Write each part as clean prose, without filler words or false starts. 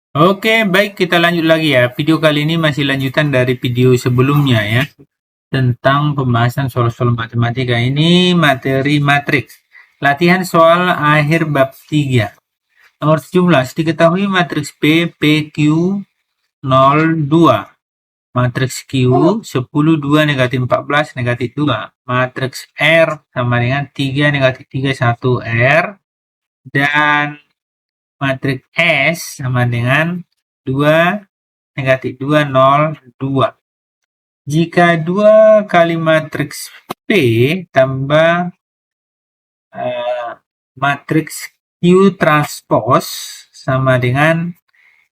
Oke, baik kita lanjut lagi ya. Video kali ini masih lanjutan dari video sebelumnya ya. Tentang pembahasan soal-soal matematika. Ini materi matriks. Latihan soal akhir bab 3. Nomor 17. Diketahui matriks P, PQ 02. Matriks Q 10, 2, negatif 14, negatif 2. Matriks R sama dengan 3, negatif 3, 1, R. Dan matriks S sama dengan 2, negatif 2, 0, 2. Jika 2 kali matriks P tambah matriks Q transpos sama dengan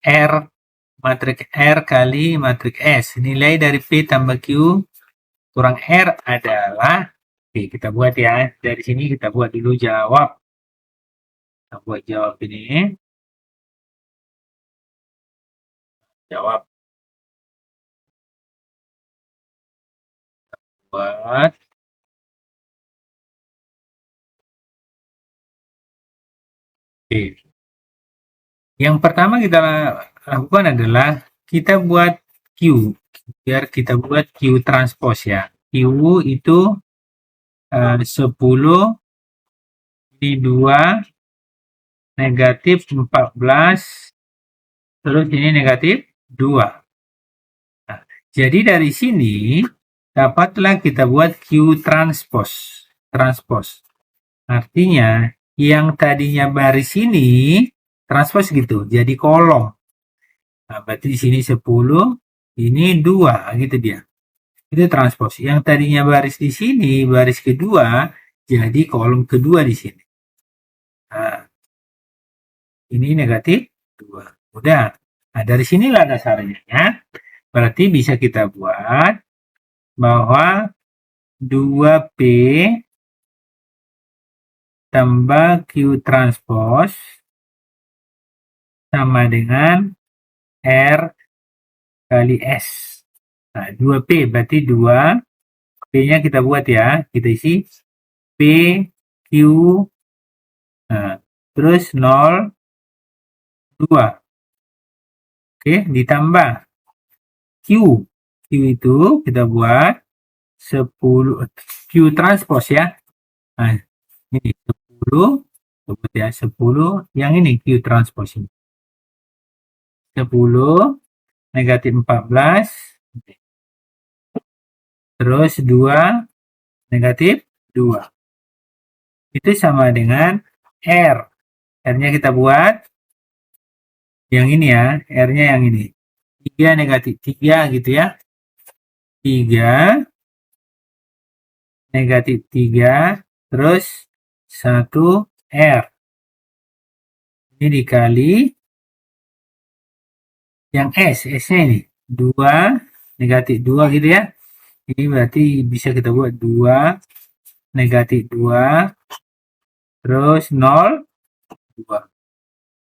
R, matriks R kali matriks S. Nilai dari P tambah Q kurang R adalah, oke kita buat ya, dari sini kita buat dulu jawab. Kita buat jawab ini. Jawab. Buat. Oke. Yang pertama kita lakukan adalah kita buat Q. Biar kita buat Q transpos ya. Q itu 10, ini 2, negatif 14, terus ini negatif 2. Nah, jadi dari sini dapatlah kita buat Q transpos. Artinya yang tadinya baris ini transpos gitu, jadi kolom. Nah, berarti di sini 10, ini 2 gitu dia. Itu transpos. Yang tadinya baris di sini, baris kedua, jadi kolom kedua di sini. Nah, ini negatif 2. Udah. Nah, dari sinilah dasarnya ya. Berarti bisa kita buat bahwa 2P tambah Q transpos sama dengan R kali S. Nah, 2P berarti 2. P-nya kita buat ya. Kita isi P, Q, nah, terus 0, 2. Oke, ditambah Q. Q itu kita buat 10, Q transpos ya. Nah, ini 10, sebut ya 10, yang ini Q transpos ini. 10, negatif 14, terus 2, negatif 2. Itu sama dengan R. R-nya kita buat yang ini ya, R-nya yang ini. 3, negatif 3 gitu ya. 3, negatif 3, terus 1 R. Ini dikali yang S, S-nya ini 2, negatif 2 gitu ya. Ini berarti bisa kita buat 2, negatif 2, terus 0, 2.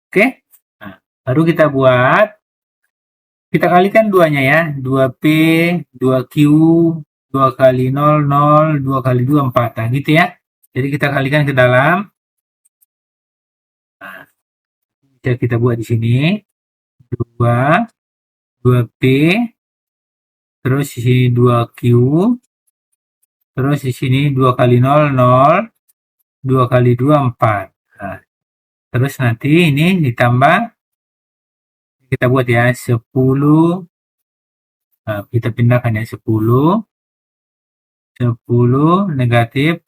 Oke? Nah, baru kita buat, kita kalikan duanya ya. 2P, 2Q, 2 kali 0, 0, 2 kali 2, 4. Nah, gitu ya. Jadi kita kalikan ke dalam. Nah, bisa kita buat di sini. 2, 2P, terus di sini 2Q, terus di sini 2 kali 0, 0, 2 kali 2, 4. Nah, terus nanti ini ditambah, kita buat ya 10, nah, kita pindahkan ya 10, 10 negatif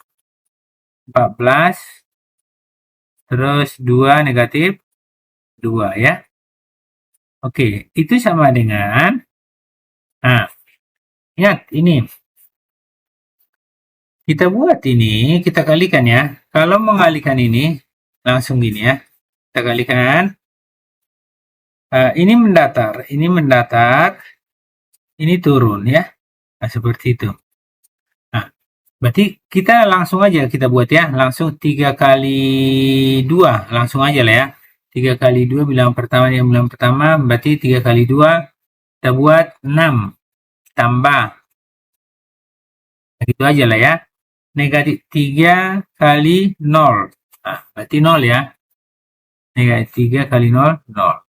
14, terus 2 negatif 2 ya. Oke, itu sama dengan, nah, ingat ini, kita buat ini, kita kalikan ya. Kalau mengalikan ini, langsung gini ya. Kita kalikan, ini mendatar, ini turun ya. Nah, seperti itu. Nah, berarti kita langsung aja kita buat ya. Langsung 3 kali 2, langsung aja lah ya. 3 kali 2 bilangan pertama yang bilangan pertama, berarti 3 kali 2, kita buat 6. Tambah. Nah, gitu aja lah ya. Negatif 3 kali 0. Nah, berarti 0 ya. Negatif 3 kali 0, 0.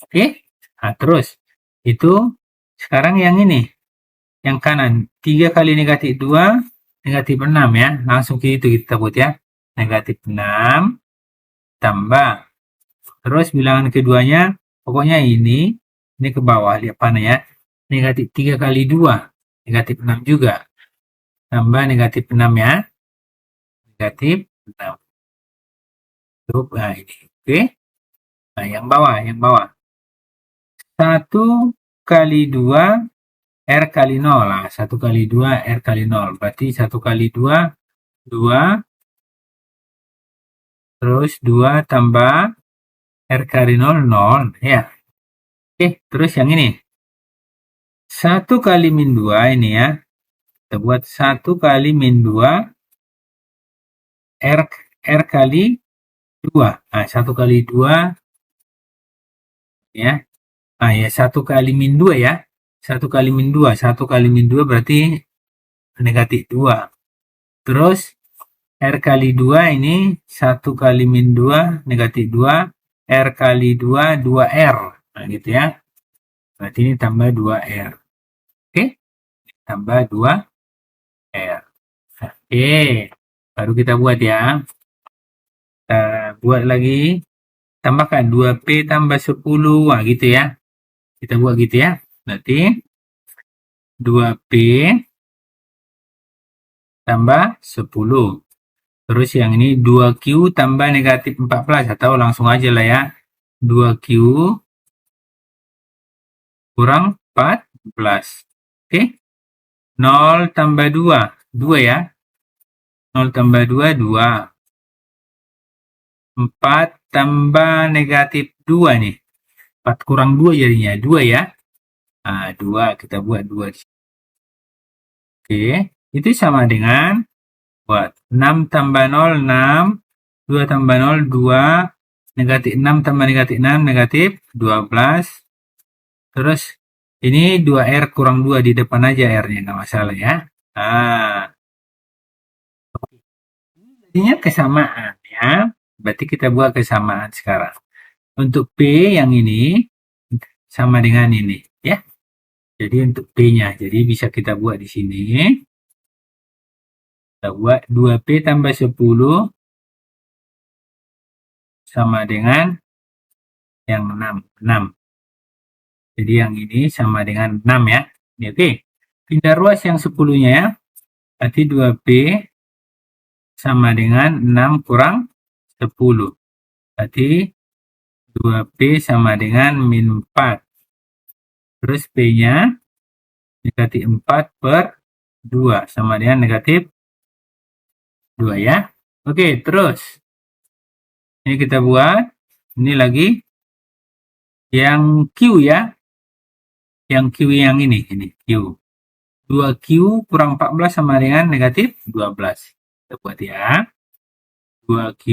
Oke. Nah, terus itu sekarang yang ini, yang kanan 3 kali negatif 2 negatif 6 ya, langsung gitu kita buat ya, negatif 6 tambah, terus bilangan keduanya pokoknya ini ke bawah, lihat panah ya, negatif 3 kali 2 negatif 6 juga, tambah negatif 6 ya, negatif 6. Nah ini, oke. Nah yang bawah 1 kali 2 R kali 0 lah, 1 kali 2 R kali 0 berarti 1 kali 2 2, terus 2 tambah R kali 0 0 ya. Oke, terus yang ini 1 kali min 2 ini ya, kita buat 1 kali min 2 R kali 2. Nah 1 kali 2 ya, nah ya 1 kali min 2 ya, 1 kali min 2, 1 kali min 2 berarti negatif 2. Terus R kali 2 ini 1 kali min 2 negatif 2, R kali 2 2R, nah gitu ya, berarti ini tambah 2R. Oke, tambah 2R. Oke, baru kita buat ya, kita buat lagi, tambahkan 2P tambah 10, nah gitu ya, kita buat gitu ya, berarti 2P tambah 10. Terus yang ini 2Q tambah negatif 14, atau langsung aja lah ya, 2Q kurang 14. Oke, 0 tambah 2, 2 ya, 0 tambah 2, 2. 4 tambah negatif 2 nih, 4 kurang 2 jadinya 2 ya. Nah 2, kita buat 2 di sini. Oke, itu sama dengan buat 6 tambah 0, 6, 2 tambah 0, 2, negatif 6 tambah negatif 6, negatif 12. Terus ini 2R kurang 2, di depan aja R-nya, nggak masalah ya. Nah, jadinya kesamaan ya. Berarti kita buat kesamaan sekarang. Untuk P yang ini sama dengan ini ya. Jadi untuk P-nya, jadi bisa kita buat di sini. Kita buat 2P tambah 10 sama dengan yang 6. 6. Jadi yang ini sama dengan 6 ya. Ini oke. Pindah ruas yang 10-nya ya. Berarti 2P sama dengan 6 kurang 10. Berarti 2P sama dengan min 4. Terus P-nya negatif 4 per 2 sama dengan negatif 2 ya. Oke, terus ini kita buat. Ini lagi yang Q ya. Yang Q yang ini Q. 2Q kurang 14 sama dengan negatif 12. Kita buat ya. 2Q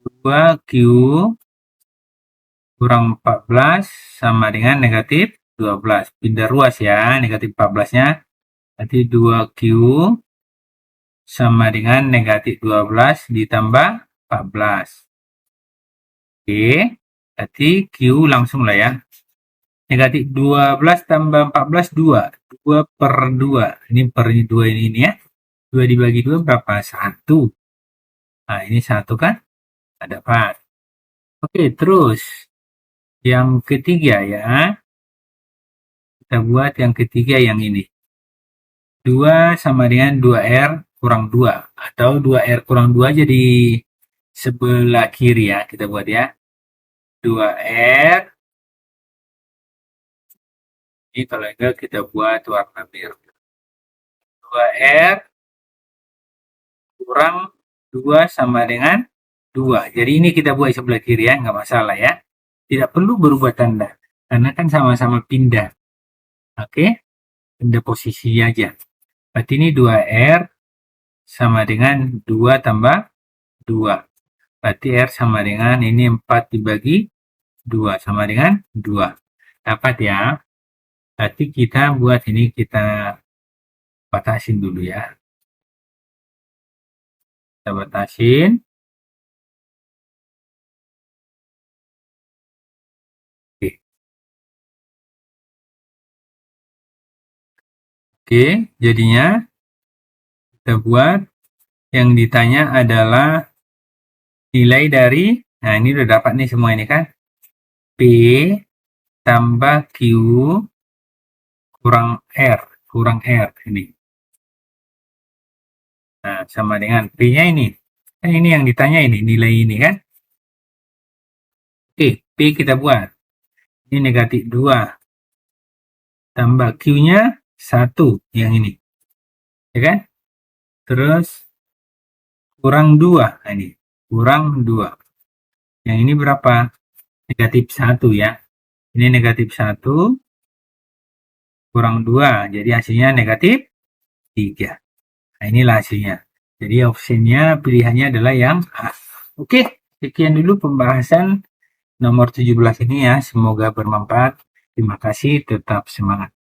2Q kurang 14 sama dengan negatif 12. Pindah ruas ya, negatif 14-nya. Berarti 2Q sama dengan negatif 12 ditambah 14. Oke, berarti Q langsung lah ya. Negatif 12 tambah 14, 2. 2 per 2. Ini per 2 ini ya. 2 dibagi 2 berapa? 1. Nah, ini 1 kan? Ada 4. Oke, terus yang ketiga ya. Kita buat yang ketiga yang ini. 2 sama dengan 2R kurang 2. Atau 2R kurang 2 jadi sebelah kiri ya. Kita buat ya. 2R. Ini kalau enggak kita buat warna biru. 2R kurang 2 sama dengan 2. Jadi ini kita buat sebelah kiri ya, nggak masalah ya. Tidak perlu berubah tanda, karena kan sama-sama pindah. Oke, pindah posisi aja. Berarti ini 2R sama dengan 2 tambah 2. Berarti R sama dengan ini 4 dibagi 2 sama dengan 2. Dapat ya. Berarti kita buat ini, kita batasin dulu ya. Kita batasin. Oke, jadinya kita buat yang ditanya adalah nilai dari, nah ini udah dapat nih semua ini kan, P tambah Q kurang R ini. Nah, sama dengan P-nya ini. Ini yang ditanya ini, nilai ini kan. Oke, P kita buat. Ini negatif 2. Tambah Q-nya 1, yang ini. Ya kan? Terus kurang 2. Nah, ini. Kurang 2. Yang ini berapa? Negatif 1 ya. Ini negatif 1. Kurang 2. Jadi hasilnya negatif 3. Nah, inilah hasilnya. Jadi opsinya pilihannya adalah yang A. Oke, sekian dulu pembahasan nomor 17 ini ya. Semoga bermanfaat. Terima kasih, tetap semangat.